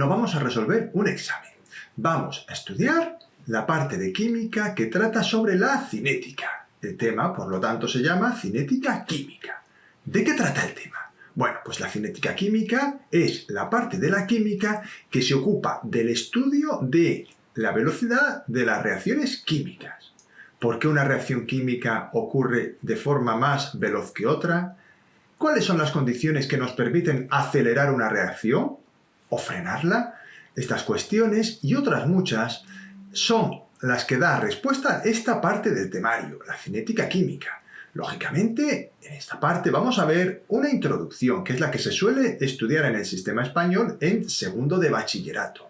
vamos a resolver un examen. Vamos a estudiar la parte de química que trata sobre la cinética. El tema, por lo tanto, se llama cinética química. ¿De qué trata el tema? Bueno, pues la cinética química es la parte de la química que se ocupa del estudio de la velocidad de las reacciones químicas. ¿Por qué una reacción química ocurre de forma más veloz que otra? ¿Cuáles son las condiciones que nos permiten acelerar una reacción o frenarla? Estas cuestiones y otras muchas son las que da respuesta a esta parte del temario, la cinética química. Lógicamente, en esta parte vamos a ver una introducción, que es la que se suele estudiar en el sistema español en segundo de bachillerato.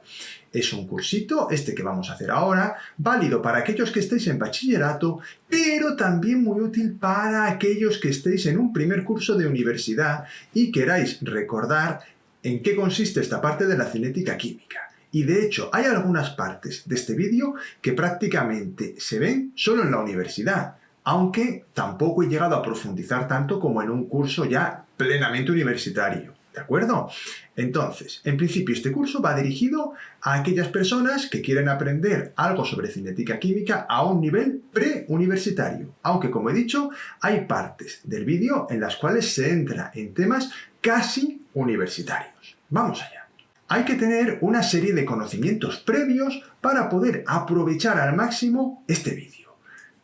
Es un cursito, este que vamos a hacer ahora, válido para aquellos que estéis en bachillerato, pero también muy útil para aquellos que estéis en un primer curso de universidad y queráis recordar en qué consiste esta parte de la cinética química. Y de hecho, hay algunas partes de este vídeo que prácticamente se ven solo en la universidad, aunque tampoco he llegado a profundizar tanto como en un curso ya plenamente universitario. ¿De acuerdo? Entonces, en principio este curso va dirigido a aquellas personas que quieren aprender algo sobre cinética química a un nivel preuniversitario, aunque como he dicho, hay partes del vídeo en las cuales se entra en temas casi universitarios. Vamos allá. Hay que tener una serie de conocimientos previos para poder aprovechar al máximo este vídeo.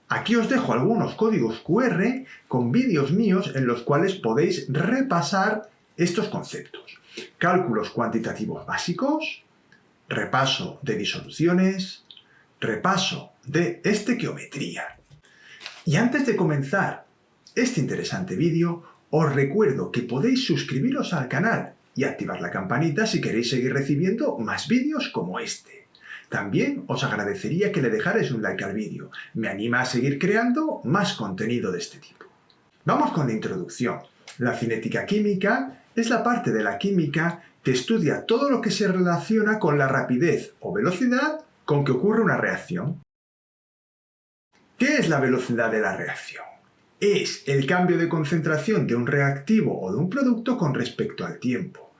Aquí os dejo algunos códigos QR con vídeos míos en los cuales podéis repasar estos conceptos. Cálculos cuantitativos básicos, repaso de disoluciones, repaso de estequiometría. Y antes de comenzar este interesante vídeo, os recuerdo que podéis suscribiros al canal y activar la campanita si queréis seguir recibiendo más vídeos como este. También os agradecería que le dejarais un like al vídeo. Me anima a seguir creando más contenido de este tipo. Vamos con la introducción. La cinética química es la parte de la química que estudia todo lo que se relaciona con la rapidez o velocidad con que ocurre una reacción. ¿Qué es la velocidad de la reacción? Es el cambio de concentración de un reactivo o de un producto con respecto al tiempo.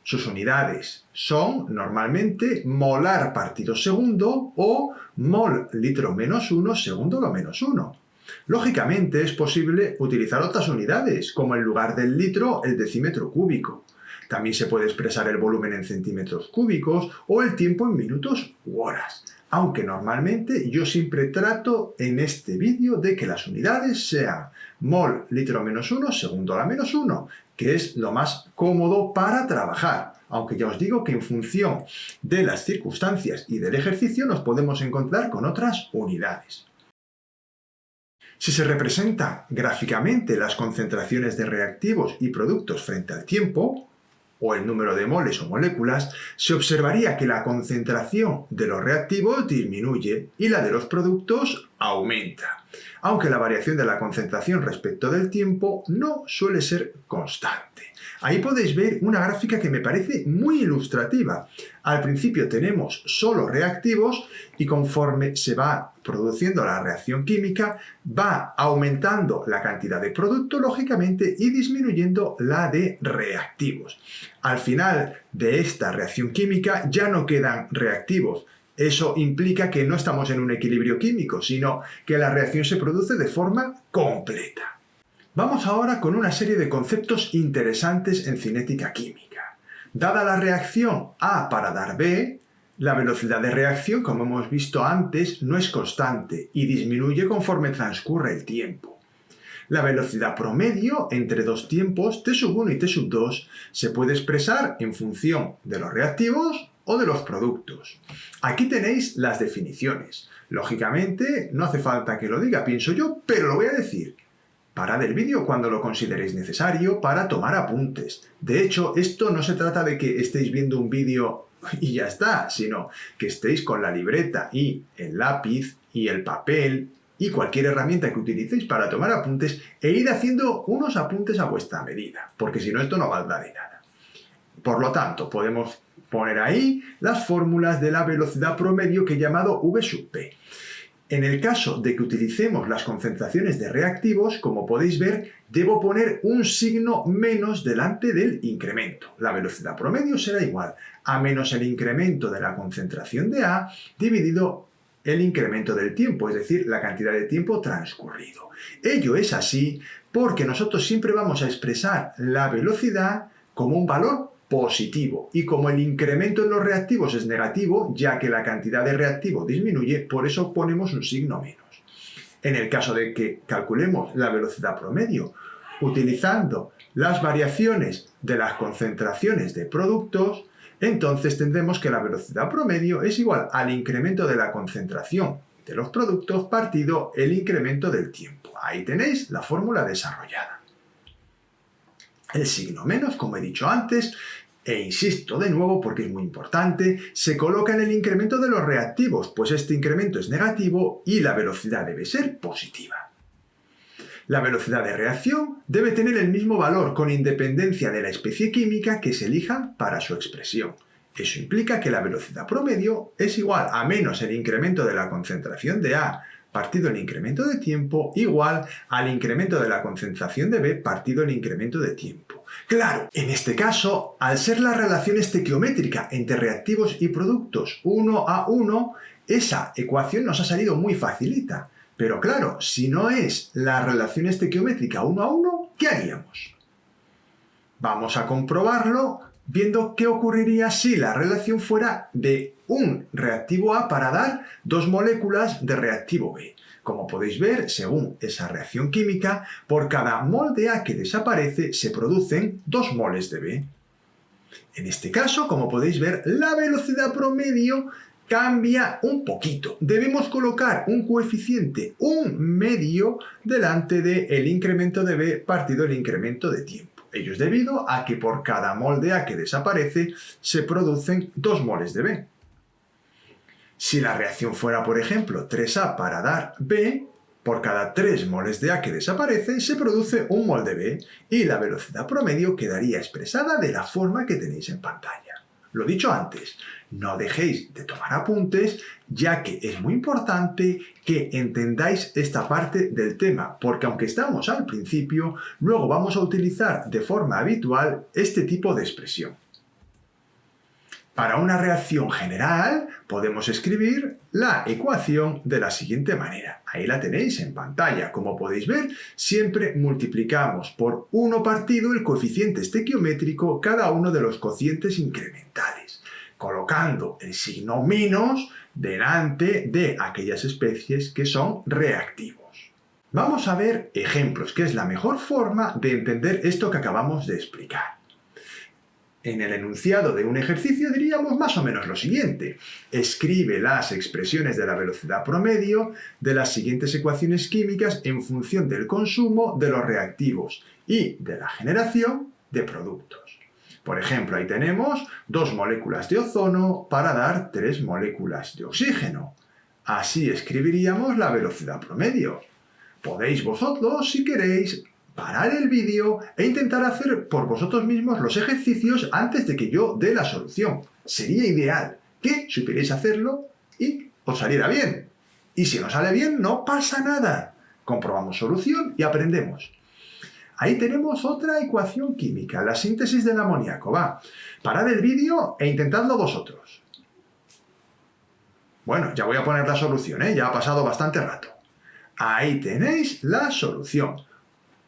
Sus unidades son normalmente molar partido segundo o mol litro menos 1 segundo lo menos 1. Lógicamente es posible utilizar otras unidades, como en lugar del litro el decímetro cúbico. También se puede expresar el volumen en centímetros cúbicos o el tiempo en minutos u horas. Aunque normalmente yo siempre trato en este vídeo de que las unidades sean mol litro menos 1 segundo a la menos 1, que es lo más cómodo para trabajar. Aunque ya os digo que en función de las circunstancias y del ejercicio nos podemos encontrar con otras unidades. Si se representan gráficamente las concentraciones de reactivos y productos frente al tiempo, o el número de moles o moléculas, se observaría que la concentración de los reactivos disminuye y la de los productos aumenta, aunque la variación de la concentración respecto del tiempo no suele ser constante. Ahí podéis ver una gráfica que me parece muy ilustrativa. Al principio tenemos solo reactivos y conforme se va produciendo la reacción química, va aumentando la cantidad de producto, lógicamente, y disminuyendo la de reactivos. Al final de esta reacción química ya no quedan reactivos. Eso implica que no estamos en un equilibrio químico, sino que la reacción se produce de forma completa. Vamos ahora con una serie de conceptos interesantes en cinética química. Dada la reacción A para dar B, la velocidad de reacción, como hemos visto antes, no es constante y disminuye conforme transcurre el tiempo. La velocidad promedio entre dos tiempos, T1 y T2, se puede expresar en función de los reactivos o de los productos. Aquí tenéis las definiciones. Lógicamente, no hace falta que lo diga, pienso yo, pero lo voy a decir. Parad el vídeo cuando lo consideréis necesario para tomar apuntes. De hecho, esto no se trata de que estéis viendo un vídeo y ya está, sino que estéis con la libreta y el lápiz y el papel y cualquier herramienta que utilicéis para tomar apuntes e ir haciendo unos apuntes a vuestra medida, porque si no esto no valdrá de nada. Por lo tanto, podemos poner ahí las fórmulas de la velocidad promedio que he llamado V sub P. En el caso de que utilicemos las concentraciones de reactivos, como podéis ver, debo poner un signo menos delante del incremento. La velocidad promedio será igual a menos el incremento de la concentración de A dividido el incremento del tiempo, es decir, la cantidad de tiempo transcurrido. Ello es así porque nosotros siempre vamos a expresar la velocidad como un valor positivo, y como el incremento en los reactivos es negativo, ya que la cantidad de reactivo disminuye, por eso ponemos un signo menos. En el caso de que calculemos la velocidad promedio utilizando las variaciones de las concentraciones de productos, entonces tendremos que la velocidad promedio es igual al incremento de la concentración de los productos partido el incremento del tiempo. Ahí tenéis la fórmula desarrollada. El signo menos, como he dicho antes, e insisto de nuevo porque es muy importante, se coloca en el incremento de los reactivos, pues este incremento es negativo y la velocidad debe ser positiva. La velocidad de reacción debe tener el mismo valor con independencia de la especie química que se elija para su expresión. Eso implica que la velocidad promedio es igual a menos el incremento de la concentración de A partido el incremento de tiempo igual al incremento de la concentración de B partido el incremento de tiempo. Claro, en este caso, al ser la relación estequiométrica entre reactivos y productos 1 a 1, esa ecuación nos ha salido muy facilita. Pero claro, si no es la relación estequiométrica 1 a 1, ¿qué haríamos? Vamos a comprobarlo viendo qué ocurriría si la relación fuera de un reactivo A para dar 2 moléculas de reactivo B. Como podéis ver, según esa reacción química, por cada mol de A que desaparece se producen 2 moles de B. En este caso, como podéis ver, la velocidad promedio cambia un poquito. Debemos colocar un coeficiente, un medio, delante del incremento de B partido el incremento de tiempo. Ello es debido a que por cada mol de A que desaparece se producen 2 moles de B. Si la reacción fuera, por ejemplo, 3A para dar B, por cada 3 moles de A que desaparecen se produce 1 mol de B y la velocidad promedio quedaría expresada de la forma que tenéis en pantalla. Lo dicho antes, no dejéis de tomar apuntes, ya que es muy importante que entendáis esta parte del tema, porque aunque estamos al principio, luego vamos a utilizar de forma habitual este tipo de expresión. Para una reacción general, podemos escribir la ecuación de la siguiente manera. Ahí la tenéis en pantalla. Como podéis ver, siempre multiplicamos por 1 partido el coeficiente estequiométrico cada uno de los cocientes incrementales, colocando el signo menos delante de aquellas especies que son reactivos. Vamos a ver ejemplos, que es la mejor forma de entender esto que acabamos de explicar. En el enunciado de un ejercicio diríamos más o menos lo siguiente. Escribe las expresiones de la velocidad promedio de las siguientes ecuaciones químicas en función del consumo de los reactivos y de la generación de productos. Por ejemplo, ahí tenemos 2 moléculas de ozono para dar 3 moléculas de oxígeno. Así escribiríamos la velocidad promedio. Podéis vosotros, si queréis, parar el vídeo e intentar hacer por vosotros mismos los ejercicios antes de que yo dé la solución. Sería ideal que supierais hacerlo y os saliera bien. Y si no sale bien, no pasa nada. Comprobamos solución y aprendemos. Ahí tenemos otra ecuación química, la síntesis del amoníaco. Va, parad el vídeo e intentadlo vosotros. Bueno, ya voy a poner la solución, ya ha pasado bastante rato. Ahí tenéis la solución.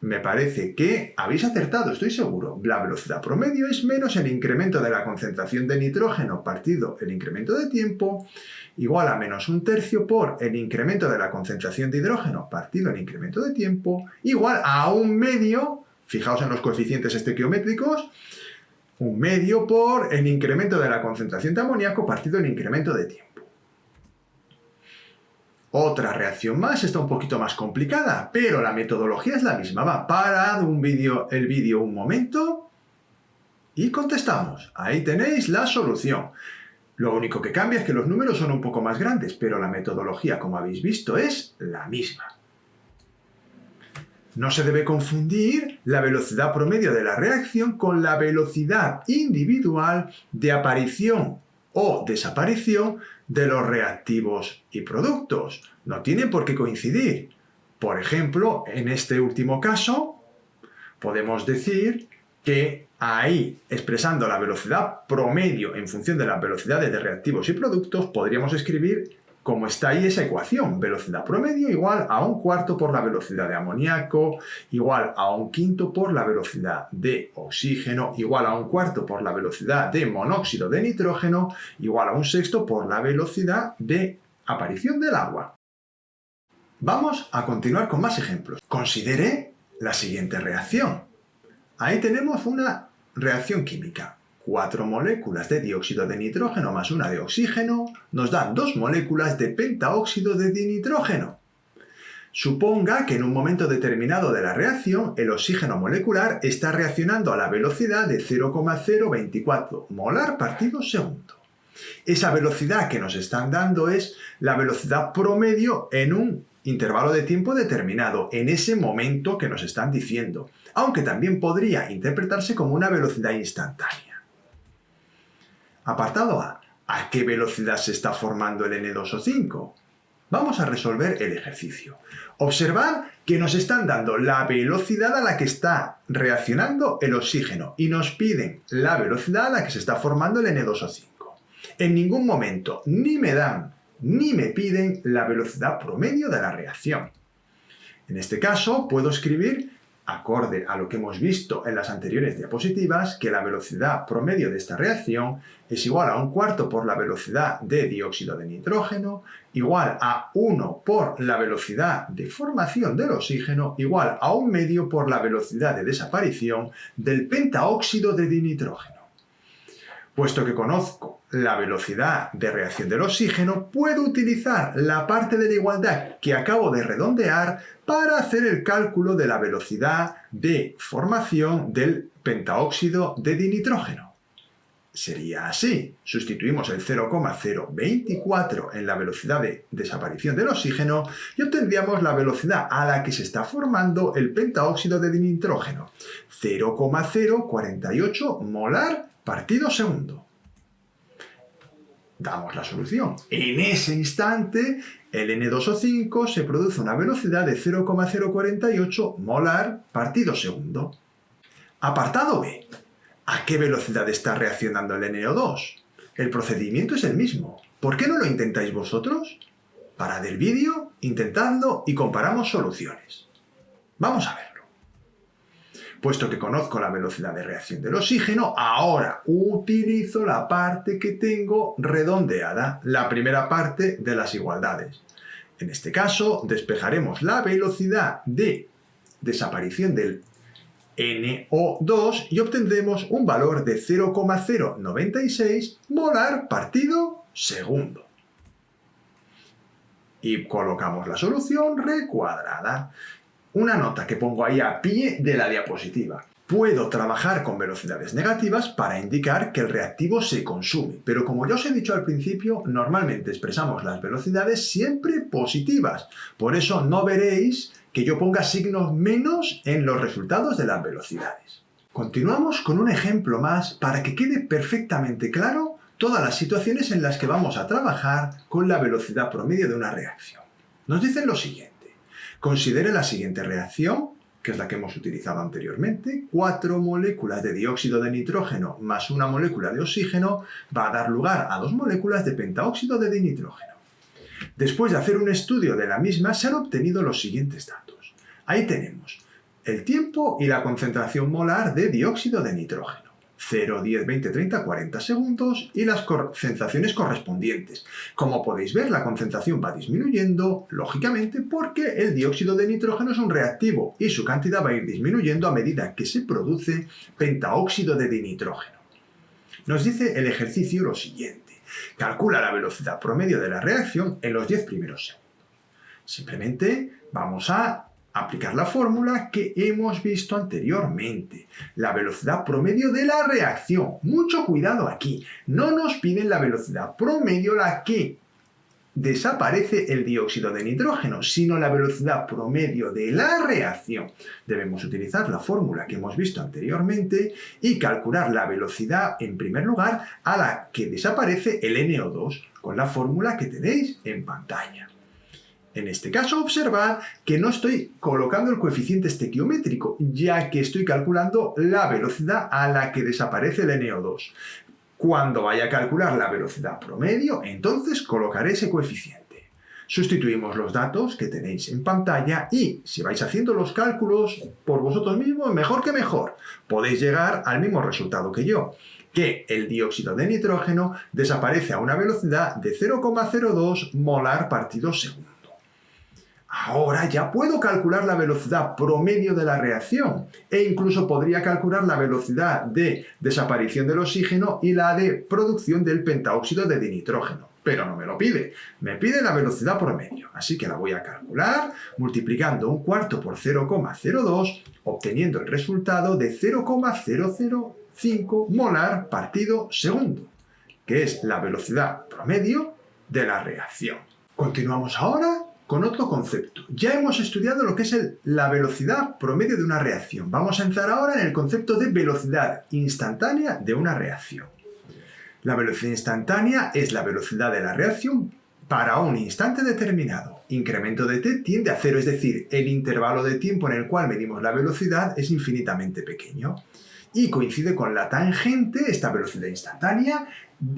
Me parece que habéis acertado, estoy seguro. La velocidad promedio es menos el incremento de la concentración de nitrógeno partido el incremento de tiempo, igual a menos 1/3 por el incremento de la concentración de hidrógeno partido el incremento de tiempo, igual a 1/2, fijaos en los coeficientes estequiométricos, 1/2 por el incremento de la concentración de amoníaco partido el incremento de tiempo. Otra reacción más, está un poquito más complicada, pero la metodología es la misma. Va, parad el vídeo un momento y contestamos. Ahí tenéis la solución. Lo único que cambia es que los números son un poco más grandes, pero la metodología, como habéis visto, es la misma. No se debe confundir la velocidad promedio de la reacción con la velocidad individual de aparición o desaparición de los reactivos y productos. No tienen por qué coincidir. Por ejemplo, en este último caso, podemos decir que ahí, expresando la velocidad promedio en función de las velocidades de reactivos y productos, podríamos escribir como está ahí esa ecuación: velocidad promedio igual a 1/4 por la velocidad de amoníaco, igual a 1/5 por la velocidad de oxígeno, igual a 1/4 por la velocidad de monóxido de nitrógeno, igual a 1/6 por la velocidad de aparición del agua. Vamos a continuar con más ejemplos. Considere la siguiente reacción. Ahí tenemos una reacción química. 4 moléculas de dióxido de nitrógeno más una de oxígeno nos dan 2 moléculas de pentaóxido de dinitrógeno. Suponga que en un momento determinado de la reacción el oxígeno molecular está reaccionando a la velocidad de 0,024 molar partido segundo. Esa velocidad que nos están dando es la velocidad promedio en un intervalo de tiempo determinado, en ese momento que nos están diciendo, aunque también podría interpretarse como una velocidad instantánea. Apartado A. ¿A qué velocidad se está formando el N2O5? Vamos a resolver el ejercicio. Observad que nos están dando la velocidad a la que está reaccionando el oxígeno y nos piden la velocidad a la que se está formando el N2O5. En ningún momento ni me dan ni me piden la velocidad promedio de la reacción. En este caso puedo escribir, acorde a lo que hemos visto en las anteriores diapositivas, que la velocidad promedio de esta reacción es igual a 1/4 por la velocidad de dióxido de nitrógeno, igual a 1 por la velocidad de formación del oxígeno, igual a 1/2 por la velocidad de desaparición del pentaóxido de dinitrógeno. Puesto que conozco la velocidad de reacción del oxígeno, puedo utilizar la parte de la igualdad que acabo de redondear para hacer el cálculo de la velocidad de formación del pentaóxido de dinitrógeno. Sería así: sustituimos el 0,024 en la velocidad de desaparición del oxígeno y obtendríamos la velocidad a la que se está formando el pentaóxido de dinitrógeno: 0,048 molar partido segundo. Damos la solución. En ese instante, el N2O5 se produce una velocidad de 0,048 molar partido segundo. Apartado B. ¿A qué velocidad está reaccionando el NO2? El procedimiento es el mismo. ¿Por qué no lo intentáis vosotros? Parad el vídeo, intentadlo y comparamos soluciones. Vamos a verlo. Puesto que conozco la velocidad de reacción del oxígeno, ahora utilizo la parte que tengo redondeada, la primera parte de las igualdades. En este caso, despejaremos la velocidad de desaparición del NO2 y obtendremos un valor de 0,096 molar partido segundo. Y colocamos la solución recuadrada. Una nota que pongo ahí a pie de la diapositiva. Puedo trabajar con velocidades negativas para indicar que el reactivo se consume, pero como ya os he dicho al principio, normalmente expresamos las velocidades siempre positivas. Por eso no veréis que yo ponga signos menos en los resultados de las velocidades. Continuamos con un ejemplo más para que quede perfectamente claro todas las situaciones en las que vamos a trabajar con la velocidad promedio de una reacción. Nos dicen lo siguiente. Considere la siguiente reacción, que es la que hemos utilizado anteriormente. 4 moléculas de dióxido de nitrógeno más una molécula de oxígeno va a dar lugar a 2 moléculas de pentaóxido de dinitrógeno. Después de hacer un estudio de la misma, se han obtenido los siguientes datos. Ahí tenemos el tiempo y la concentración molar de dióxido de nitrógeno. 0, 10, 20, 30, 40 segundos y las concentraciones correspondientes. Como podéis ver, la concentración va disminuyendo, lógicamente, porque el dióxido de nitrógeno es un reactivo y su cantidad va a ir disminuyendo a medida que se produce pentaóxido de dinitrógeno. Nos dice el ejercicio lo siguiente. Calcula la velocidad promedio de la reacción en los 10 primeros segundos. Simplemente vamos a aplicar la fórmula que hemos visto anteriormente. La velocidad promedio de la reacción. Mucho cuidado aquí. No nos piden la velocidad promedio la que desaparece el dióxido de nitrógeno, sino la velocidad promedio de la reacción. Debemos utilizar la fórmula que hemos visto anteriormente y calcular la velocidad, en primer lugar, a la que desaparece el NO2, con la fórmula que tenéis en pantalla. En este caso, observad que no estoy colocando el coeficiente estequiométrico, ya que estoy calculando la velocidad a la que desaparece el NO2. Cuando vaya a calcular la velocidad promedio, entonces colocaré ese coeficiente. Sustituimos los datos que tenéis en pantalla y, si vais haciendo los cálculos por vosotros mismos, mejor que mejor, podéis llegar al mismo resultado que yo, que el dióxido de nitrógeno desaparece a una velocidad de 0,02 molar partido segundo. Ahora ya puedo calcular la velocidad promedio de la reacción e incluso podría calcular la velocidad de desaparición del oxígeno y la de producción del pentaóxido de dinitrógeno. Pero no me lo pide, me pide la velocidad promedio, así que la voy a calcular multiplicando un cuarto por 0,02, obteniendo el resultado de 0,005 molar partido segundo, que es la velocidad promedio de la reacción. Continuamos ahora con otro concepto. Ya hemos estudiado lo que es la velocidad promedio de una reacción. Vamos a entrar ahora en el concepto de velocidad instantánea de una reacción. La velocidad instantánea es la velocidad de la reacción para un instante determinado. Incremento de t tiende a cero, es decir, el intervalo de tiempo en el cual medimos la velocidad es infinitamente pequeño. Y coincide con la tangente, esta velocidad instantánea,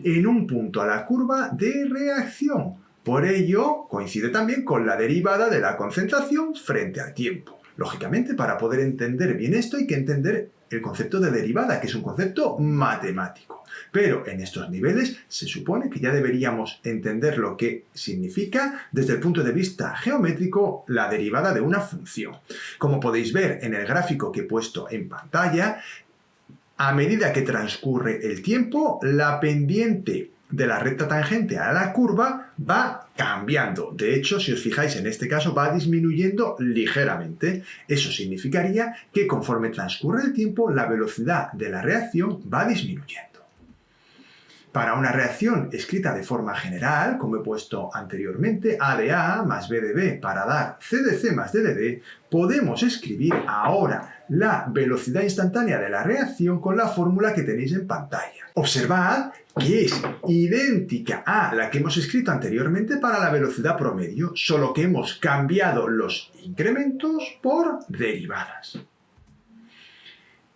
en un punto a la curva de reacción. Por ello, coincide también con la derivada de la concentración frente al tiempo. Lógicamente, para poder entender bien esto hay que entender el concepto de derivada, que es un concepto matemático. Pero en estos niveles se supone que ya deberíamos entender lo que significa desde el punto de vista geométrico la derivada de una función. Como podéis ver en el gráfico que he puesto en pantalla, a medida que transcurre el tiempo, la pendiente de la recta tangente a la curva va cambiando. De hecho, si os fijáis, en este caso va disminuyendo ligeramente. Eso significaría que conforme transcurre el tiempo, la velocidad de la reacción va disminuyendo. Para una reacción escrita de forma general, como he puesto anteriormente, A de A más B de B para dar C de C más D de D, podemos escribir ahora la velocidad instantánea de la reacción con la fórmula que tenéis en pantalla. Observad que es idéntica a la que hemos escrito anteriormente para la velocidad promedio, solo que hemos cambiado los incrementos por derivadas.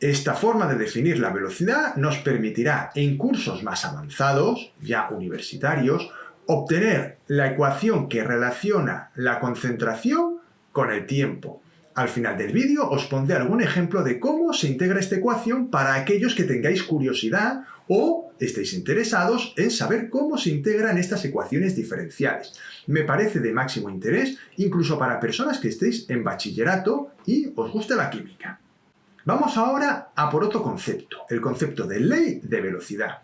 Esta forma de definir la velocidad nos permitirá, en cursos más avanzados, ya universitarios, obtener la ecuación que relaciona la concentración con el tiempo. Al final del vídeo os pondré algún ejemplo de cómo se integra esta ecuación para aquellos que tengáis curiosidad o estéis interesados en saber cómo se integran estas ecuaciones diferenciales. Me parece de máximo interés, incluso para personas que estéis en bachillerato y os guste la química. Vamos ahora a por otro concepto, el concepto de ley de velocidad.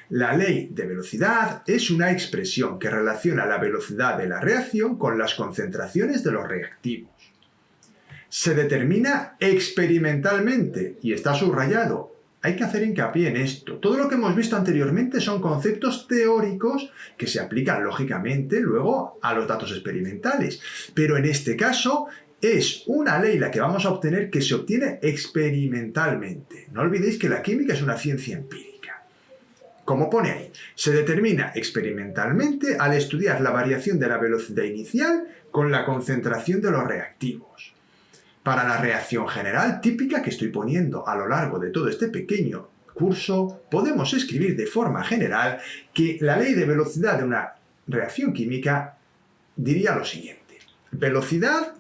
La ley de velocidad es una expresión que relaciona la velocidad de la reacción con las concentraciones de los reactivos. Se determina experimentalmente y está subrayado. Hay que hacer hincapié en esto. Todo lo que hemos visto anteriormente son conceptos teóricos que se aplican lógicamente luego a los datos experimentales. Pero en este caso es una ley la que vamos a obtener que se obtiene experimentalmente. No olvidéis que la química es una ciencia empírica. Como pone ahí, se determina experimentalmente al estudiar la variación de la velocidad inicial con la concentración de los reactivos. Para la reacción general típica que estoy poniendo a lo largo de todo este pequeño curso, podemos escribir de forma general que la ley de velocidad de una reacción química diría lo siguiente. Velocidad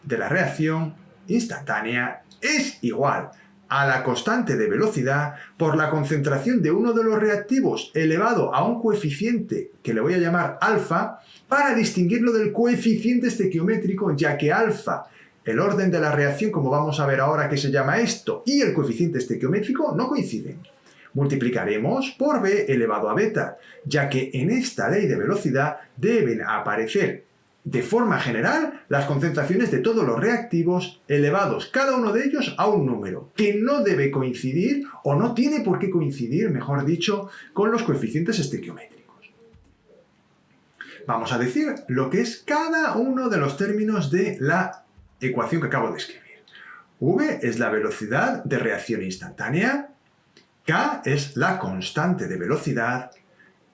de la reacción instantánea es igual a la constante de velocidad por la concentración de uno de los reactivos elevado a un coeficiente que le voy a llamar alfa para distinguirlo del coeficiente estequiométrico, ya que alfa, el orden de la reacción, como vamos a ver ahora que se llama esto, y el coeficiente estequiométrico no coinciden. Multiplicaremos por b elevado a beta, ya que en esta ley de velocidad deben aparecer de forma general las concentraciones de todos los reactivos elevados, cada uno de ellos a un número, que no debe coincidir, o no tiene por qué coincidir, mejor dicho, con los coeficientes estequiométricos. Vamos a decir lo que es cada uno de los términos de la ecuación que acabo de escribir. V es la velocidad de reacción instantánea, K es la constante de velocidad,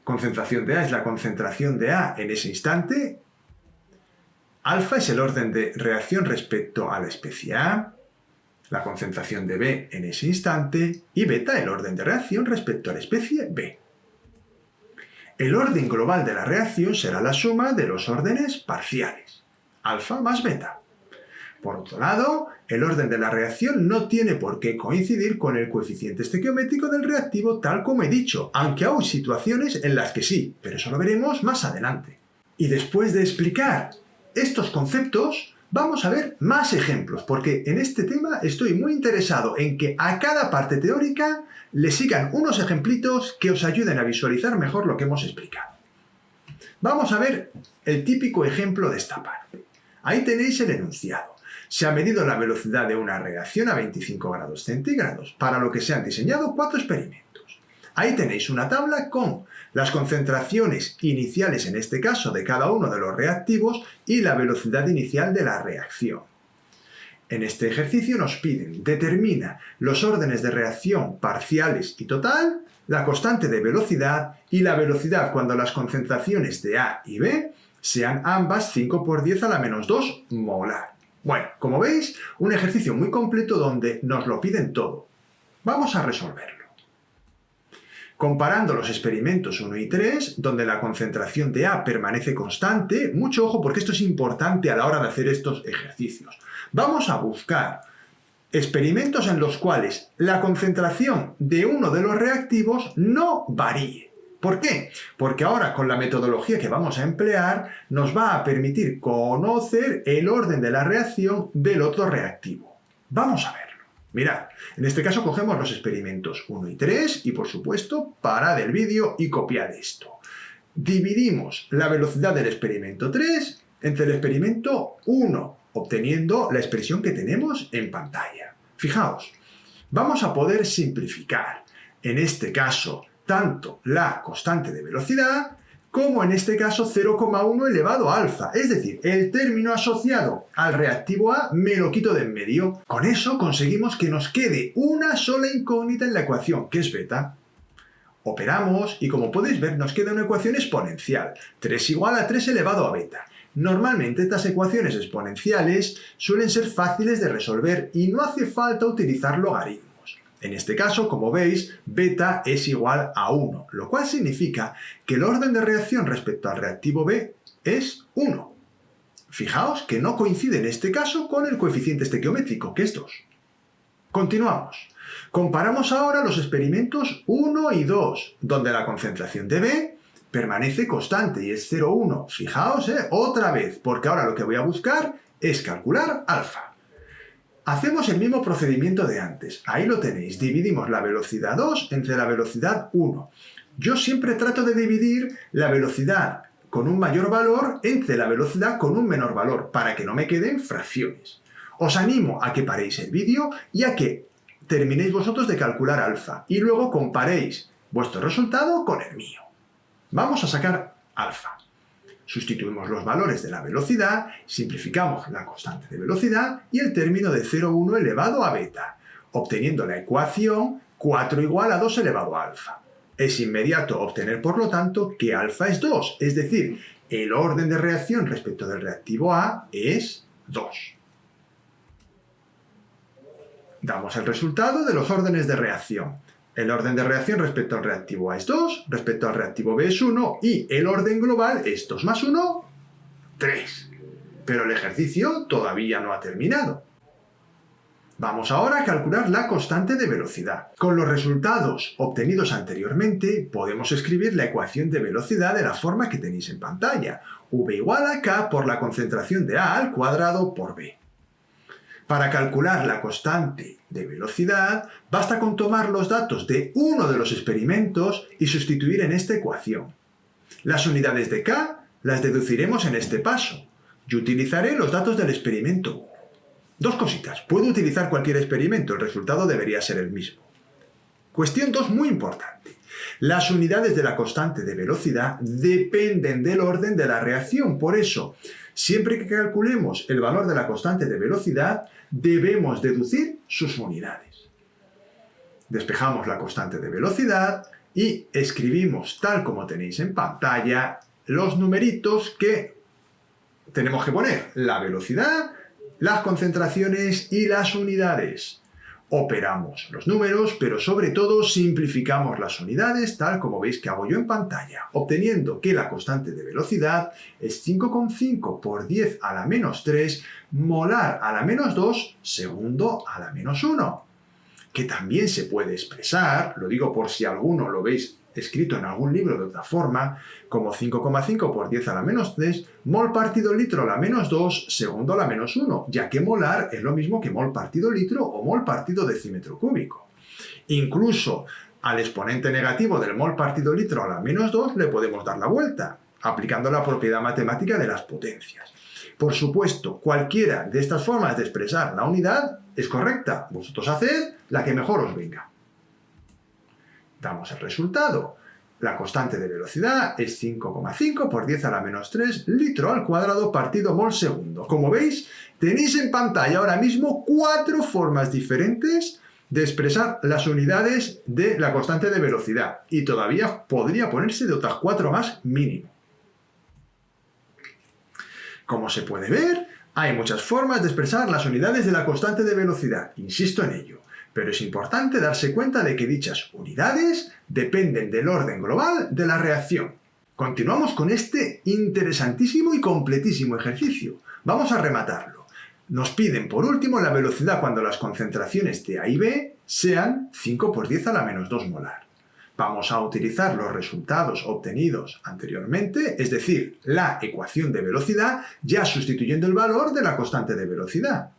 concentración de A es la concentración de A en ese instante, alfa es el orden de reacción respecto a la especie A, la concentración de B en ese instante, y beta el orden de reacción respecto a la especie B. El orden global de la reacción será la suma de los órdenes parciales, alfa más beta. Por otro lado, el orden de la reacción no tiene por qué coincidir con el coeficiente estequiométrico del reactivo tal como he dicho, aunque hay situaciones en las que sí, pero eso lo veremos más adelante. Y después de explicar estos conceptos, vamos a ver más ejemplos, porque en este tema estoy muy interesado en que a cada parte teórica le sigan unos ejemplitos que os ayuden a visualizar mejor lo que hemos explicado. Vamos a ver el típico ejemplo de esta parte. Ahí tenéis el enunciado. Se ha medido la velocidad de una reacción a 25 grados centígrados, para lo que se han diseñado 4 experimentos. Ahí tenéis una tabla con las concentraciones iniciales, en este caso, de cada uno de los reactivos y la velocidad inicial de la reacción. En este ejercicio nos piden, determina los órdenes de reacción parciales y total, la constante de velocidad y la velocidad cuando las concentraciones de A y B sean ambas 5 por 10 a la menos 2 molar. Bueno, como veis, un ejercicio muy completo donde nos lo piden todo. Vamos a resolverlo. Comparando los experimentos 1 y 3, donde la concentración de A permanece constante, mucho ojo porque esto es importante a la hora de hacer estos ejercicios. Vamos a buscar experimentos en los cuales la concentración de uno de los reactivos no varíe. ¿Por qué? Porque ahora con la metodología que vamos a emplear nos va a permitir conocer el orden de la reacción del otro reactivo. Vamos a verlo. Mirad, en este caso cogemos los experimentos 1 y 3 y por supuesto parad el vídeo y copiad esto. Dividimos la velocidad del experimento 3 entre el experimento 1, obteniendo la expresión que tenemos en pantalla. Fijaos, vamos a poder simplificar, en este caso, tanto la constante de velocidad como en este caso 0,1 elevado a alfa. Es decir, el término asociado al reactivo A me lo quito de en medio. Con eso conseguimos que nos quede una sola incógnita en la ecuación, que es beta. Operamos y como podéis ver nos queda una ecuación exponencial. 3 igual a 3 elevado a beta. Normalmente estas ecuaciones exponenciales suelen ser fáciles de resolver y no hace falta utilizar logaritmos. En este caso, como veis, beta es igual a 1, lo cual significa que el orden de reacción respecto al reactivo B es 1. Fijaos que no coincide en este caso con el coeficiente estequiométrico, que es 2. Continuamos. Comparamos ahora los experimentos 1 y 2, donde la concentración de B permanece constante y es 0,1. Fijaos, otra vez, porque ahora lo que voy a buscar es calcular alfa. Hacemos el mismo procedimiento de antes. Ahí lo tenéis. Dividimos la velocidad 2 entre la velocidad 1. Yo siempre trato de dividir la velocidad con un mayor valor entre la velocidad con un menor valor, para que no me queden fracciones. Os animo a que paréis el vídeo y a que terminéis vosotros de calcular alfa y luego comparéis vuestro resultado con el mío. Vamos a sacar alfa. Sustituimos los valores de la velocidad, simplificamos la constante de velocidad y el término de 0,1 elevado a beta, obteniendo la ecuación 4 igual a 2 elevado a alfa. Es inmediato obtener, por lo tanto, que alfa es 2, es decir, el orden de reacción respecto del reactivo A es 2. Damos el resultado de los órdenes de reacción. El orden de reacción respecto al reactivo A es 2, respecto al reactivo B es 1 y el orden global es 2 más 1, 3. Pero el ejercicio todavía no ha terminado. Vamos ahora a calcular la constante de velocidad. Con los resultados obtenidos anteriormente podemos escribir la ecuación de velocidad de la forma que tenéis en pantalla. V igual a K por la concentración de A al cuadrado por B. Para calcular la constante de velocidad, basta con tomar los datos de uno de los experimentos y sustituir en esta ecuación. Las unidades de K las deduciremos en este paso. Yo utilizaré los datos del experimento 1. Dos cositas. Puedo utilizar cualquier experimento, el resultado debería ser el mismo. Cuestión 2 muy importante. Las unidades de la constante de velocidad dependen del orden de la reacción. Por eso, siempre que calculemos el valor de la constante de velocidad, debemos deducir sus unidades. Despejamos la constante de velocidad y escribimos, tal como tenéis en pantalla, los numeritos que tenemos que poner: la velocidad, las concentraciones y las unidades. Operamos los números, pero sobre todo simplificamos las unidades, tal como veis que hago yo en pantalla, obteniendo que la constante de velocidad es 5,5 por 10 a la menos 3 molar a la menos 2 segundo a la menos 1, que también se puede expresar, lo digo por si alguno lo veis escrito en algún libro de otra forma, como 5,5 por 10 a la menos 3 mol partido litro a la menos 2 segundo a la menos 1, ya que molar es lo mismo que mol partido litro o mol partido decímetro cúbico. Incluso al exponente negativo del mol partido litro a la menos 2 le podemos dar la vuelta, aplicando la propiedad matemática de las potencias. Por supuesto, cualquiera de estas formas de expresar la unidad es correcta. Vosotros haced la que mejor os venga. Damos el resultado. La constante de velocidad es 5,5 por 10 a la menos 3 litro al cuadrado partido mol segundo. Como veis, tenéis en pantalla ahora mismo 4 formas diferentes de expresar las unidades de la constante de velocidad. Y todavía podría ponerse de otras 4 más mínimo. Como se puede ver, hay muchas formas de expresar las unidades de la constante de velocidad. Insisto en ello. Pero es importante darse cuenta de que dichas unidades dependen del orden global de la reacción. Continuamos con este interesantísimo y completísimo ejercicio. Vamos a rematarlo. Nos piden por último la velocidad cuando las concentraciones de A y B sean 5 por 10 a la menos 2 molar. Vamos a utilizar los resultados obtenidos anteriormente, es decir, la ecuación de velocidad, ya sustituyendo el valor de la constante de velocidad.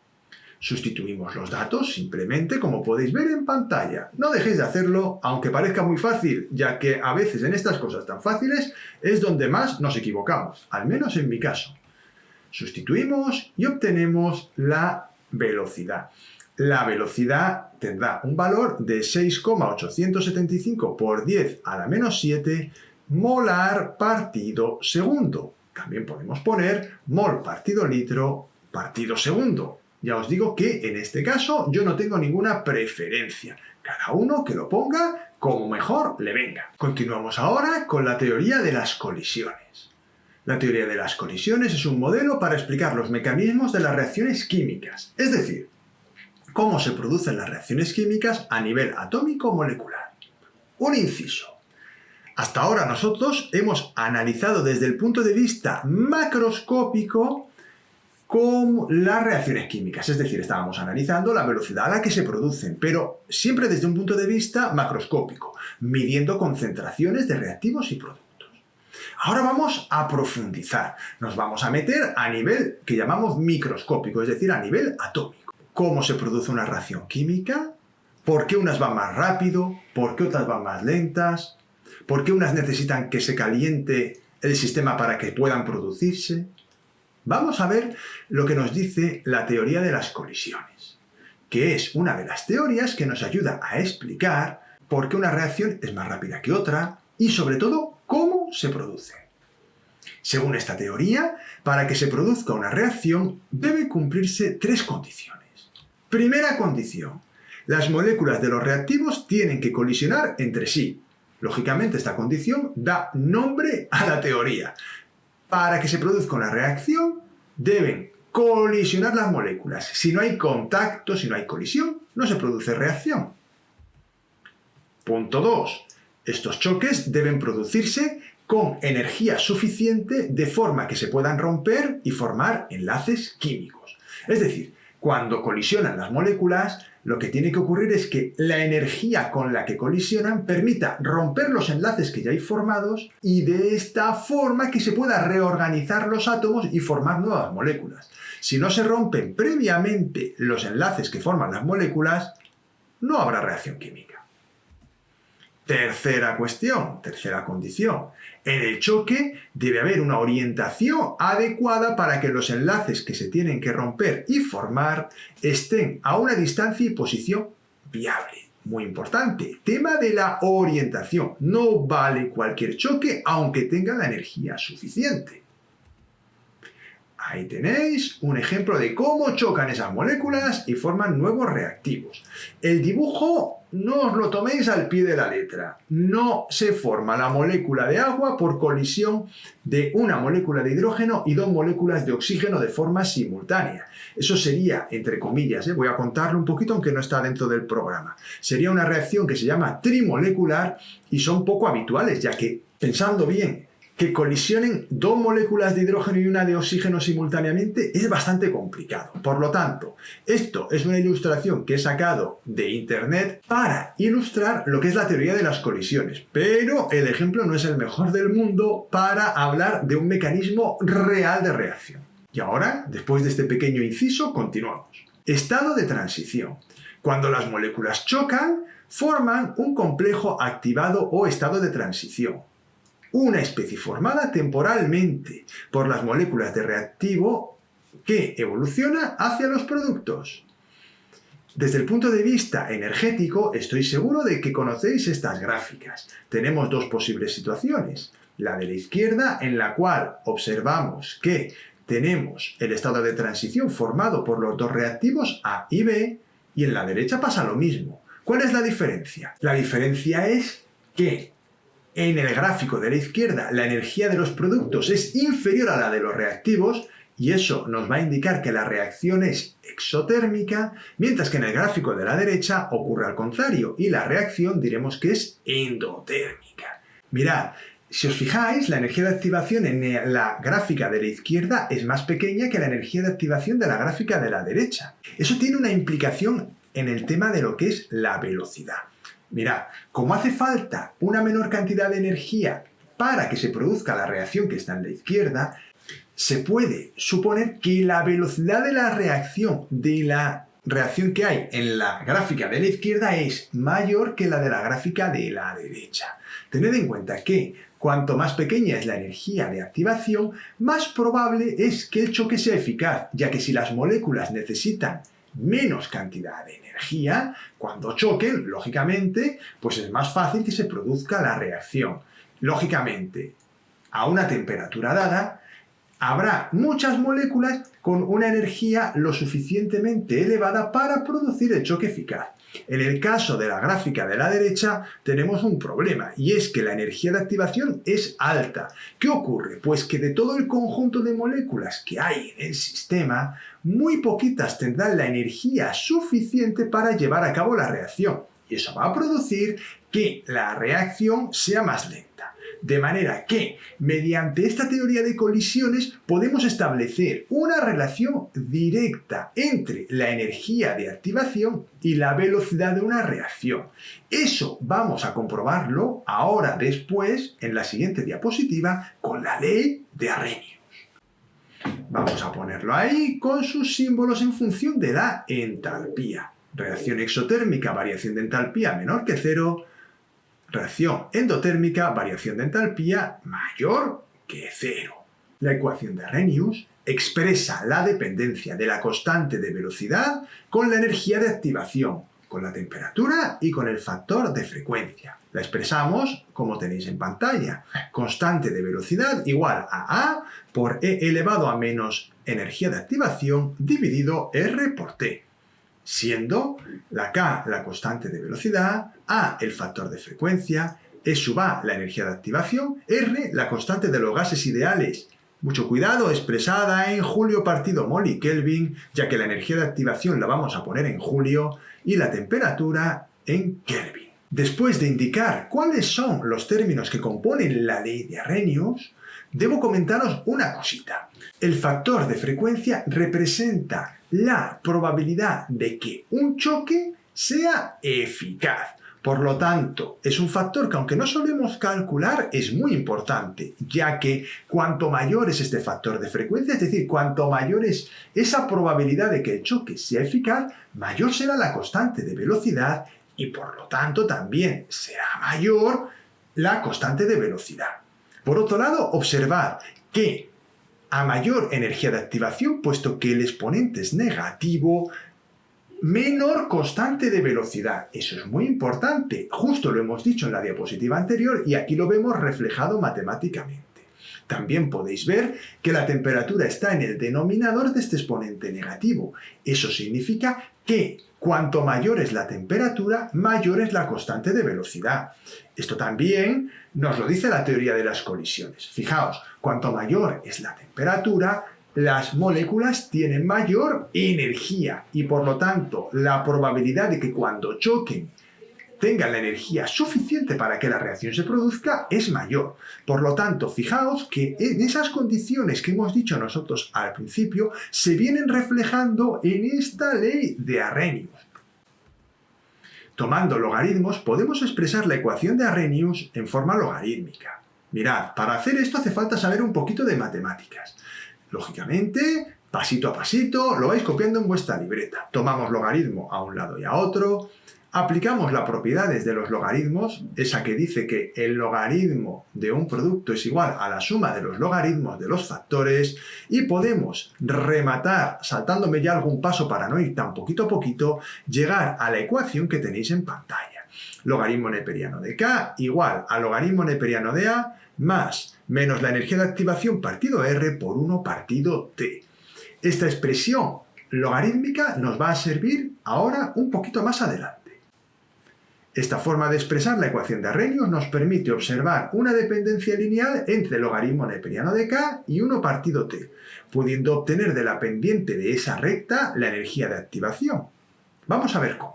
Sustituimos los datos simplemente como podéis ver en pantalla. No dejéis de hacerlo, aunque parezca muy fácil, ya que a veces en estas cosas tan fáciles es donde más nos equivocamos, al menos en mi caso. Sustituimos y obtenemos la velocidad. La velocidad tendrá un valor de 6,875 por 10 a la menos 7 molar partido segundo. También podemos poner mol partido litro partido segundo. Ya os digo que en este caso yo no tengo ninguna preferencia. Cada uno que lo ponga como mejor le venga. Continuamos ahora con la teoría de las colisiones. La teoría de las colisiones es un modelo para explicar los mecanismos de las reacciones químicas, es decir, cómo se producen las reacciones químicas a nivel atómico molecular. Un inciso. Hasta ahora nosotros hemos analizado desde el punto de vista macroscópico con las reacciones químicas, es decir, estábamos analizando la velocidad a la que se producen, pero siempre desde un punto de vista macroscópico, midiendo concentraciones de reactivos y productos. Ahora vamos a profundizar, nos vamos a meter a nivel que llamamos microscópico, es decir, a nivel atómico. ¿Cómo se produce una reacción química? ¿Por qué unas van más rápido? ¿Por qué otras van más lentas? ¿Por qué unas necesitan que se caliente el sistema para que puedan producirse? Vamos a ver lo que nos dice la teoría de las colisiones, que es una de las teorías que nos ayuda a explicar por qué una reacción es más rápida que otra y, sobre todo, cómo se produce. Según esta teoría, para que se produzca una reacción deben cumplirse 3 condiciones. Primera condición: las moléculas de los reactivos tienen que colisionar entre sí. Lógicamente, esta condición da nombre a la teoría. Para que se produzca una reacción, deben colisionar las moléculas. Si no hay contacto, si no hay colisión, no se produce reacción. Punto 2. Estos choques deben producirse con energía suficiente de forma que se puedan romper y formar enlaces químicos. Es decir, cuando colisionan las moléculas, lo que tiene que ocurrir es que la energía con la que colisionan permita romper los enlaces que ya hay formados y de esta forma que se pueda reorganizar los átomos y formar nuevas moléculas. Si no se rompen previamente los enlaces que forman las moléculas, no habrá reacción química. Tercera cuestión, tercera condición. En el choque debe haber una orientación adecuada para que los enlaces que se tienen que romper y formar estén a una distancia y posición viable. muy importante, tema de la orientación. No vale cualquier choque aunque tenga la energía suficiente. Ahí tenéis un ejemplo de cómo chocan esas moléculas y forman nuevos reactivos. El dibujo no os lo toméis al pie de la letra. No se forma la molécula de agua por colisión de una molécula de hidrógeno y dos moléculas de oxígeno de forma simultánea. Eso sería, entre comillas, voy a contarlo un poquito aunque no está dentro del programa. Sería una reacción que se llama trimolecular y son poco habituales, ya que, pensando bien, que colisionen dos moléculas de hidrógeno y una de oxígeno simultáneamente es bastante complicado. Por lo tanto, esto es una ilustración que he sacado de internet para ilustrar lo que es la teoría de las colisiones. Pero el ejemplo no es el mejor del mundo para hablar de un mecanismo real de reacción. Y ahora, después de este pequeño inciso, continuamos. Estado de transición. Cuando las moléculas chocan, forman un complejo activado o estado de transición. Una especie formada temporalmente por las moléculas de reactivo que evoluciona hacia los productos. Desde el punto de vista energético, estoy seguro de que conocéis estas gráficas. Tenemos dos posibles situaciones. La de la izquierda, en la cual observamos que tenemos el estado de transición formado por los dos reactivos A y B, y en la derecha pasa lo mismo. ¿Cuál es la diferencia? La diferencia es que en el gráfico de la izquierda, la energía de los productos es inferior a la de los reactivos y eso nos va a indicar que la reacción es exotérmica, mientras que en el gráfico de la derecha ocurre al contrario y la reacción diremos que es endotérmica. Mirad, si os fijáis, la energía de activación en la gráfica de la izquierda es más pequeña que la energía de activación de la gráfica de la derecha. Eso tiene una implicación en el tema de lo que es la velocidad. Mirad, como hace falta una menor cantidad de energía para que se produzca la reacción que está en la izquierda, se puede suponer que la velocidad de la reacción que hay en la gráfica de la izquierda es mayor que la de la gráfica de la derecha. Tened en cuenta que cuanto más pequeña es la energía de activación, más probable es que el choque sea eficaz, ya que si las moléculas necesitan menos cantidad de energía, cuando choquen, lógicamente, pues es más fácil que se produzca la reacción. Lógicamente, a una temperatura dada, habrá muchas moléculas con una energía lo suficientemente elevada para producir el choque eficaz. En el caso de la gráfica de la derecha tenemos un problema y es que la energía de activación es alta. ¿Qué ocurre? Pues que de todo el conjunto de moléculas que hay en el sistema, muy poquitas tendrán la energía suficiente para llevar a cabo la reacción y eso va a producir que la reacción sea más lenta. De manera que, mediante esta teoría de colisiones, podemos establecer una relación directa entre la energía de activación y la velocidad de una reacción. Eso vamos a comprobarlo ahora después, en la siguiente diapositiva, con la ley de Arrhenius. Vamos a ponerlo ahí con sus símbolos en función de la entalpía. Reacción exotérmica, variación de entalpía menor que 0. Reacción endotérmica, variación de entalpía mayor que 0. La ecuación de Arrhenius expresa la dependencia de la constante de velocidad con la energía de activación, con la temperatura y con el factor de frecuencia. La expresamos como tenéis en pantalla. Constante de velocidad igual a A por E elevado a menos energía de activación dividido R por T. Siendo la K la constante de velocidad, A el factor de frecuencia, E sub A la energía de activación, R la constante de los gases ideales. Mucho cuidado, expresada en julio partido mol y Kelvin, ya que la energía de activación la vamos a poner en julio y la temperatura en Kelvin. Después de indicar cuáles son los términos que componen la ley de Arrhenius, debo comentaros una cosita. El factor de frecuencia representa la probabilidad de que un choque sea eficaz. Por lo tanto, es un factor que aunque no solemos calcular, es muy importante, ya que cuanto mayor es este factor de frecuencia, es decir, cuanto mayor es esa probabilidad de que el choque sea eficaz, mayor será la constante de velocidad y por lo tanto también será mayor la constante de velocidad. Por otro lado, observad que a mayor energía de activación, puesto que el exponente es negativo, menor constante de velocidad. Eso es muy importante. Justo lo hemos dicho en la diapositiva anterior y aquí lo vemos reflejado matemáticamente. También podéis ver que la temperatura está en el denominador de este exponente negativo. Eso significa que cuanto mayor es la temperatura, mayor es la constante de velocidad. Esto también nos lo dice la teoría de las colisiones. Fijaos, cuanto mayor es la temperatura, las moléculas tienen mayor energía y por lo tanto la probabilidad de que cuando choquen tengan la energía suficiente para que la reacción se produzca es mayor. Por lo tanto, fijaos que en esas condiciones que hemos dicho nosotros al principio se vienen reflejando en esta ley de Arrhenius. Tomando logaritmos podemos expresar la ecuación de Arrhenius en forma logarítmica. Mirad, para hacer esto hace falta saber un poquito de matemáticas. Lógicamente, pasito a pasito, lo vais copiando en vuestra libreta. Tomamos logaritmo a un lado y a otro. Aplicamos las propiedades de los logaritmos, esa que dice que el logaritmo de un producto es igual a la suma de los logaritmos de los factores y podemos rematar, saltándome ya algún paso para no ir tan poquito a poquito, llegar a la ecuación que tenéis en pantalla. Logaritmo neperiano de K igual a logaritmo neperiano de A más menos la energía de activación partido R por 1 partido T. Esta expresión logarítmica nos va a servir ahora un poquito más adelante. Esta forma de expresar la ecuación de Arrhenius nos permite observar una dependencia lineal entre el logaritmo neperiano de K y 1 partido T, pudiendo obtener de la pendiente de esa recta la energía de activación. Vamos a ver cómo.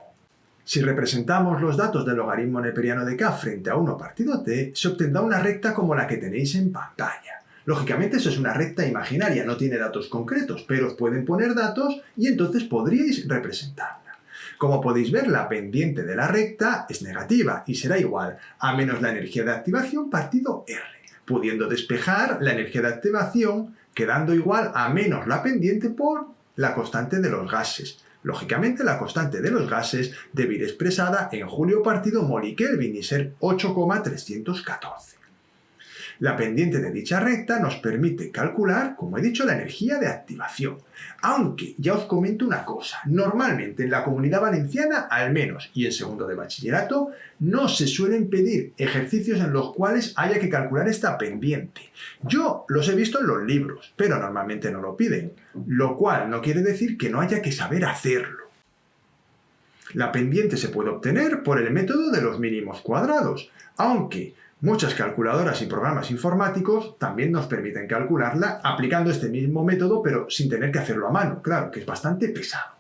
Si representamos los datos del logaritmo neperiano de K frente a 1 partido T, se obtendrá una recta como la que tenéis en pantalla. Lógicamente eso es una recta imaginaria, no tiene datos concretos, pero os pueden poner datos y entonces podríais representarla. Como podéis ver, la pendiente de la recta es negativa y será igual a menos la energía de activación partido R, pudiendo despejar la energía de activación quedando igual a menos la pendiente por la constante de los gases. Lógicamente, la constante de los gases debe ir expresada en Julio partido mol y Kelvin y ser 8,314. La pendiente de dicha recta nos permite calcular, como he dicho, la energía de activación. Aunque, ya os comento una cosa, normalmente en la Comunidad Valenciana, al menos, y en segundo de bachillerato, no se suelen pedir ejercicios en los cuales haya que calcular esta pendiente. Yo los he visto en los libros, pero normalmente no lo piden, lo cual no quiere decir que no haya que saber hacerlo. La pendiente se puede obtener por el método de los mínimos cuadrados, aunque muchas calculadoras y programas informáticos también nos permiten calcularla aplicando este mismo método, pero sin tener que hacerlo a mano, claro, que es bastante pesado.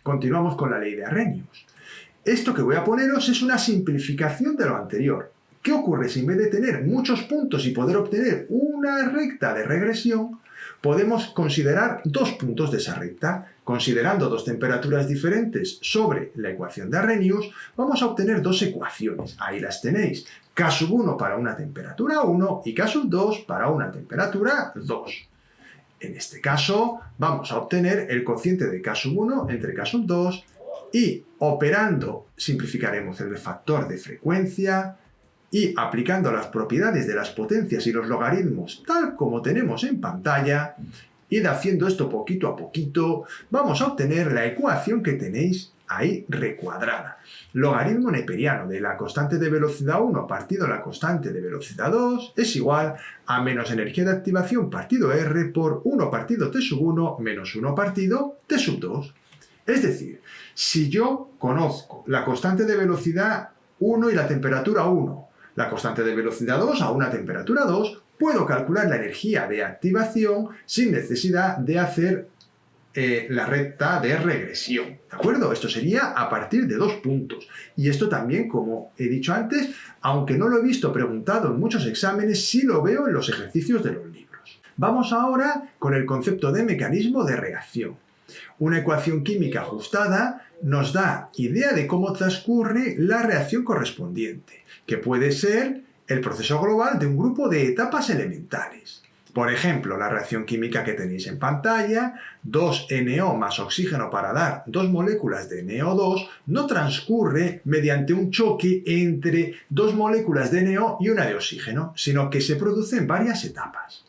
Continuamos con la ley de Arrhenius. Esto que voy a poneros es una simplificación de lo anterior. ¿Qué ocurre si en vez de tener muchos puntos y poder obtener una recta de regresión, podemos considerar dos puntos de esa recta? Considerando dos temperaturas diferentes sobre la ecuación de Arrhenius, vamos a obtener dos ecuaciones. Ahí las tenéis. K1 para una temperatura 1 y K2 para una temperatura 2. En este caso, vamos a obtener el cociente de K1 entre K2 y operando, simplificaremos el factor de frecuencia y aplicando las propiedades de las potencias y los logaritmos tal como tenemos en pantalla, y haciendo esto poquito a poquito, vamos a obtener la ecuación que tenéis ahí recuadrada. Logaritmo neperiano de la constante de velocidad 1 partido la constante de velocidad 2 es igual a menos energía de activación partido R por 1 partido T1 menos 1 partido T2. Es decir, si yo conozco la constante de velocidad 1 y la temperatura 1, la constante de velocidad 2 a una temperatura 2, puedo calcular la energía de activación sin necesidad de hacer la recta de regresión, ¿de acuerdo? Esto sería a partir de dos puntos. Y esto también, como he dicho antes, aunque no lo he visto preguntado en muchos exámenes, sí lo veo en los ejercicios de los libros. Vamos ahora con el concepto de mecanismo de reacción. Una ecuación química ajustada nos da idea de cómo transcurre la reacción correspondiente, que puede ser el proceso global de un grupo de etapas elementales. Por ejemplo, la reacción química que tenéis en pantalla, 2NO más oxígeno para dar 2 moléculas de NO2, no transcurre mediante un choque entre 2 moléculas de NO y una de oxígeno, sino que se produce en varias etapas.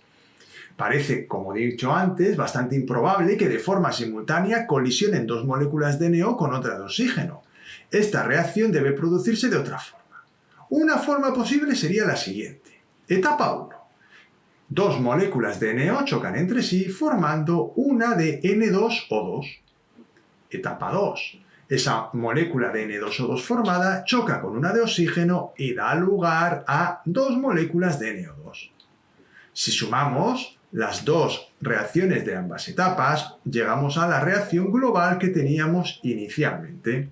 Parece, como he dicho antes, bastante improbable que de forma simultánea colisionen dos moléculas de NO con otra de oxígeno. Esta reacción debe producirse de otra forma. Una forma posible sería la siguiente. Etapa 1. Dos moléculas de NO chocan entre sí formando una de N2O2. Etapa 2. Esa molécula de N2O2 formada choca con una de oxígeno y da lugar a dos moléculas de NO2. Si sumamos las dos reacciones de ambas etapas, llegamos a la reacción global que teníamos inicialmente.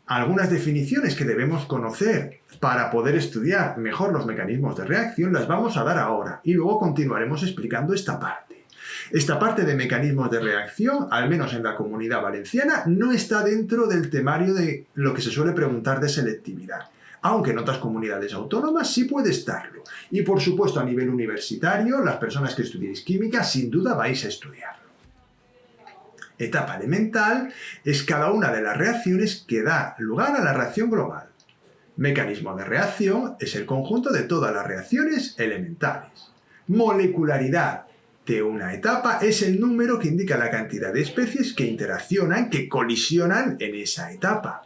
Algunas definiciones que debemos conocer para poder estudiar mejor los mecanismos de reacción las vamos a dar ahora y luego continuaremos explicando esta parte. Esta parte de mecanismos de reacción, al menos en la Comunidad Valenciana, no está dentro del temario de lo que se suele preguntar de selectividad, aunque en otras comunidades autónomas sí puede estarlo. Y por supuesto a nivel universitario, las personas que estudiéis química sin duda vais a estudiarlo. Etapa elemental es cada una de las reacciones que da lugar a la reacción global. Mecanismo de reacción es el conjunto de todas las reacciones elementales. Molecularidad de una etapa es el número que indica la cantidad de especies que interaccionan, que colisionan en esa etapa.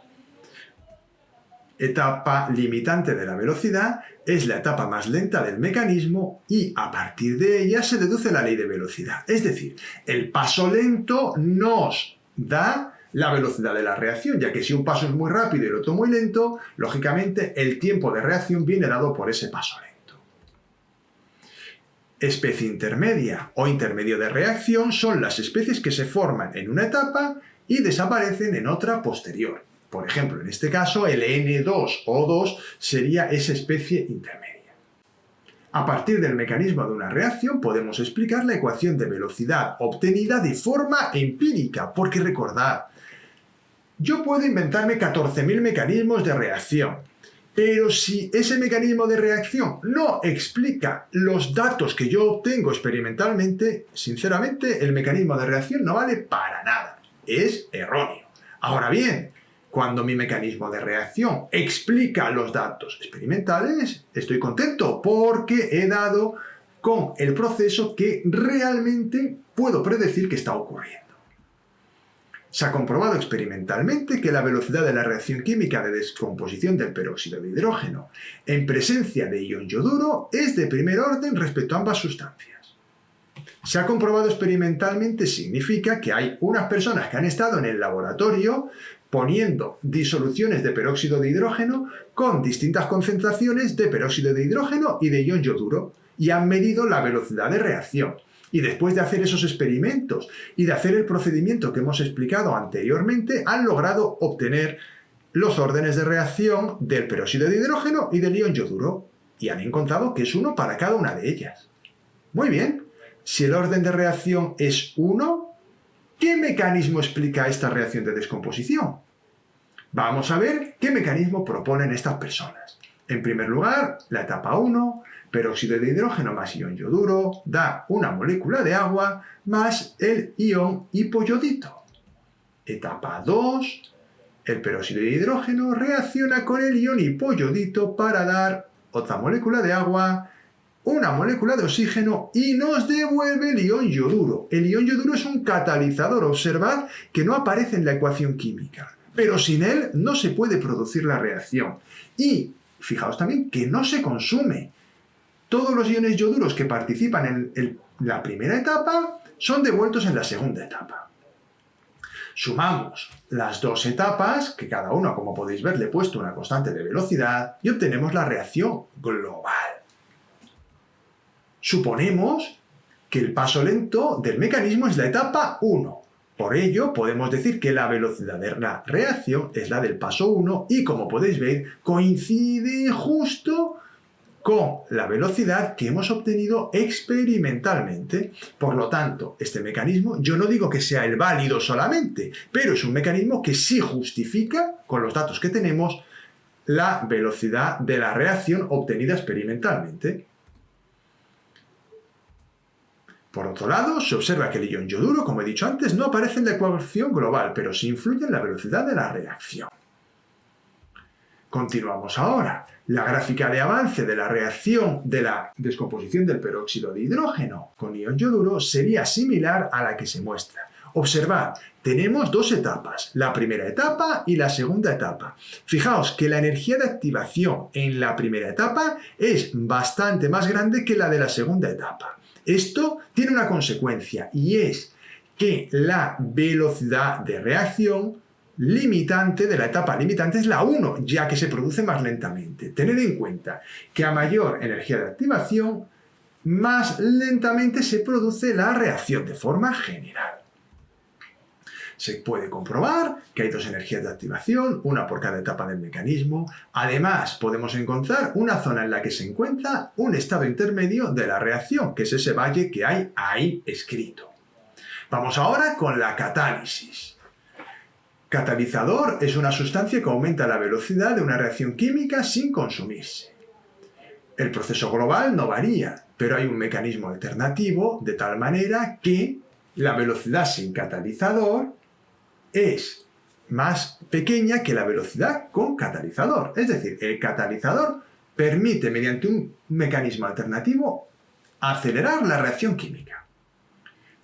Etapa limitante de la velocidad es la etapa más lenta del mecanismo y a partir de ella se deduce la ley de velocidad. Es decir, el paso lento nos da la velocidad de la reacción, ya que si un paso es muy rápido y el otro muy lento, lógicamente el tiempo de reacción viene dado por ese paso lento. Especie intermedia o intermedio de reacción son las especies que se forman en una etapa y desaparecen en otra posterior. Por ejemplo, en este caso, el N2O2 sería esa especie intermedia. A partir del mecanismo de una reacción podemos explicar la ecuación de velocidad obtenida de forma empírica, porque recordad, yo puedo inventarme 14.000 mecanismos de reacción, pero si ese mecanismo de reacción no explica los datos que yo obtengo experimentalmente, sinceramente el mecanismo de reacción no vale para nada, es erróneo. Ahora bien, cuando mi mecanismo de reacción explica los datos experimentales, estoy contento porque he dado con el proceso que realmente puedo predecir que está ocurriendo. Se ha comprobado experimentalmente que la velocidad de la reacción química de descomposición del peróxido de hidrógeno en presencia de ion yoduro es de primer orden respecto a ambas sustancias. Se ha comprobado experimentalmente significa que hay unas personas que han estado en el laboratorio poniendo disoluciones de peróxido de hidrógeno con distintas concentraciones de peróxido de hidrógeno y de ion yoduro y han medido la velocidad de reacción. Y después de hacer esos experimentos y de hacer el procedimiento que hemos explicado anteriormente, han logrado obtener los órdenes de reacción del peróxido de hidrógeno y del ion yoduro y han encontrado que es uno para cada una de ellas. Muy bien, si el orden de reacción es 1, ¿qué mecanismo explica esta reacción de descomposición? Vamos a ver qué mecanismo proponen estas personas. En primer lugar, la etapa 1, peróxido de hidrógeno más ion yoduro, da una molécula de agua más el ion hipoyodito. Etapa 2, el peróxido de hidrógeno reacciona con el ion hipoyodito para dar otra molécula de agua, una molécula de oxígeno y nos devuelve el ion yoduro. El ion yoduro es un catalizador, observad que no aparece en la ecuación química, pero sin él no se puede producir la reacción. Y fijaos también que no se consume. Todos los iones yoduros que participan en la primera etapa son devueltos en la segunda etapa. Sumamos las dos etapas, que cada una, como podéis ver, le he puesto una constante de velocidad, y obtenemos la reacción global. Suponemos que el paso lento del mecanismo es la etapa 1. Por ello, podemos decir que la velocidad de la reacción es la del paso 1 y, como podéis ver, coincide justo con la velocidad que hemos obtenido experimentalmente. Por lo tanto, este mecanismo, yo no digo que sea el válido solamente, pero es un mecanismo que sí justifica, con los datos que tenemos, la velocidad de la reacción obtenida experimentalmente. Por otro lado, se observa que el ion yoduro, como he dicho antes, no aparece en la ecuación global, pero sí influye en la velocidad de la reacción. Continuamos ahora. La gráfica de avance de la reacción de la descomposición del peróxido de hidrógeno con ion yoduro sería similar a la que se muestra. Observad, tenemos dos etapas, la primera etapa y la segunda etapa. Fijaos que la energía de activación en la primera etapa es bastante más grande que la de la segunda etapa. Esto tiene una consecuencia y es que la velocidad de reacción limitante de la etapa limitante es la 1, ya que se produce más lentamente. Tened en cuenta que a mayor energía de activación, más lentamente se produce la reacción de forma general. Se puede comprobar que hay dos energías de activación, una por cada etapa del mecanismo. Además, podemos encontrar una zona en la que se encuentra un estado intermedio de la reacción, que es ese valle que hay ahí escrito. Vamos ahora con la catálisis. Catalizador es una sustancia que aumenta la velocidad de una reacción química sin consumirse. El proceso global no varía, pero hay un mecanismo alternativo de tal manera que la velocidad sin catalizador es más pequeña que la velocidad con catalizador. Es decir, el catalizador permite, mediante un mecanismo alternativo, acelerar la reacción química.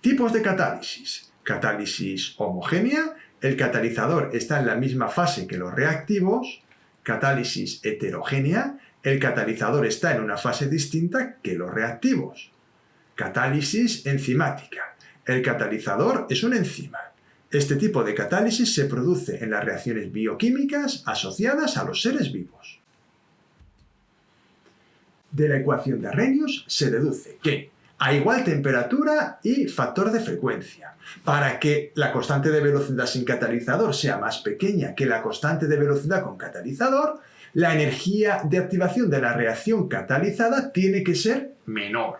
Tipos de catálisis. Catálisis homogénea. El catalizador está en la misma fase que los reactivos. Catálisis heterogénea. El catalizador está en una fase distinta que los reactivos. Catálisis enzimática. El catalizador es una enzima. Este tipo de catálisis se produce en las reacciones bioquímicas asociadas a los seres vivos. De la ecuación de Arrhenius se deduce que a igual temperatura y factor de frecuencia, para que la constante de velocidad sin catalizador sea más pequeña que la constante de velocidad con catalizador, la energía de activación de la reacción catalizada tiene que ser menor.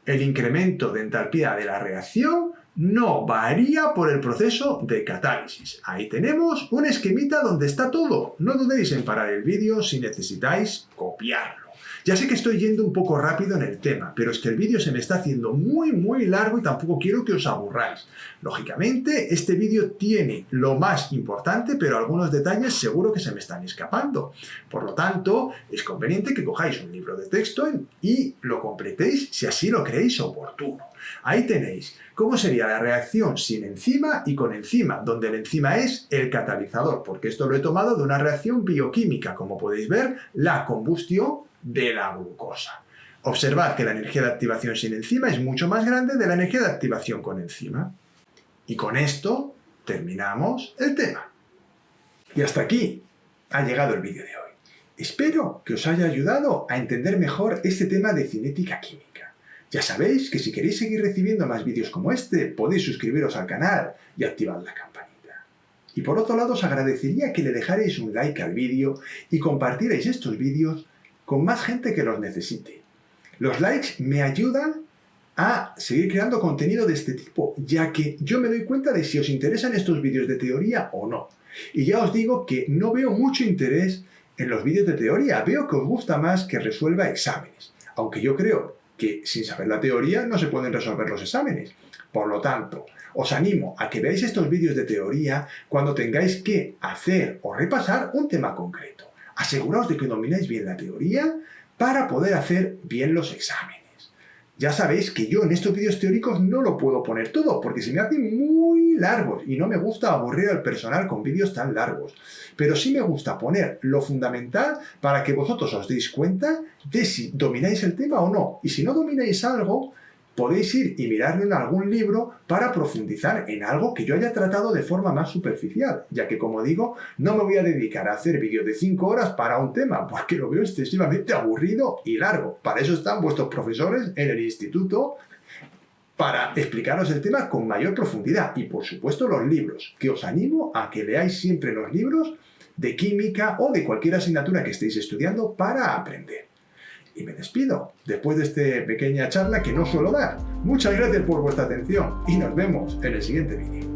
El incremento de entalpía de la reacción no varía por el proceso de catálisis. Ahí tenemos un esquemita donde está todo. No dudéis en parar el vídeo si necesitáis copiarlo. Ya sé que estoy yendo un poco rápido en el tema, pero es que el vídeo se me está haciendo muy largo y tampoco quiero que os aburráis. Lógicamente, este vídeo tiene lo más importante, pero algunos detalles seguro que se me están escapando. Por lo tanto, es conveniente que cojáis un libro de texto y lo completéis si así lo creéis oportuno. Ahí tenéis cómo sería la reacción sin enzima y con enzima, donde el enzima es el catalizador, porque esto lo he tomado de una reacción bioquímica, como podéis ver, la combustión de la glucosa. Observad que la energía de activación sin enzima es mucho más grande de la energía de activación con enzima. Y con esto terminamos el tema. Y hasta aquí ha llegado el vídeo de hoy. Espero que os haya ayudado a entender mejor este tema de cinética química. Ya sabéis que si queréis seguir recibiendo más vídeos como este, podéis suscribiros al canal y activar la campanita. Y por otro lado, os agradecería que le dejarais un like al vídeo y compartierais estos vídeos con más gente que los necesite. Los likes me ayudan a seguir creando contenido de este tipo, ya que yo me doy cuenta de si os interesan estos vídeos de teoría o no. Y ya os digo que no veo mucho interés en los vídeos de teoría, veo que os gusta más que resuelva exámenes, aunque yo creo que sin saber la teoría no se pueden resolver los exámenes. Por lo tanto, os animo a que veáis estos vídeos de teoría cuando tengáis que hacer o repasar un tema concreto. Aseguraos de que domináis bien la teoría para poder hacer bien los exámenes. Ya sabéis que yo en estos vídeos teóricos no lo puedo poner todo porque se me hacen muy largos y no me gusta aburrir al personal con vídeos tan largos. Pero sí me gusta poner lo fundamental para que vosotros os deis cuenta de si domináis el tema o no. Y si no domináis algo, podéis ir y mirarlo en algún libro para profundizar en algo que yo haya tratado de forma más superficial, ya que, como digo, no me voy a dedicar a hacer vídeos de 5 horas para un tema, porque lo veo excesivamente aburrido y largo. Para eso están vuestros profesores en el instituto, para explicaros el tema con mayor profundidad. Y, por supuesto, los libros, que os animo a que leáis siempre los libros de química o de cualquier asignatura que estéis estudiando para aprender. Y me despido, después de esta pequeña charla que no suelo dar. Muchas gracias por vuestra atención y nos vemos en el siguiente vídeo.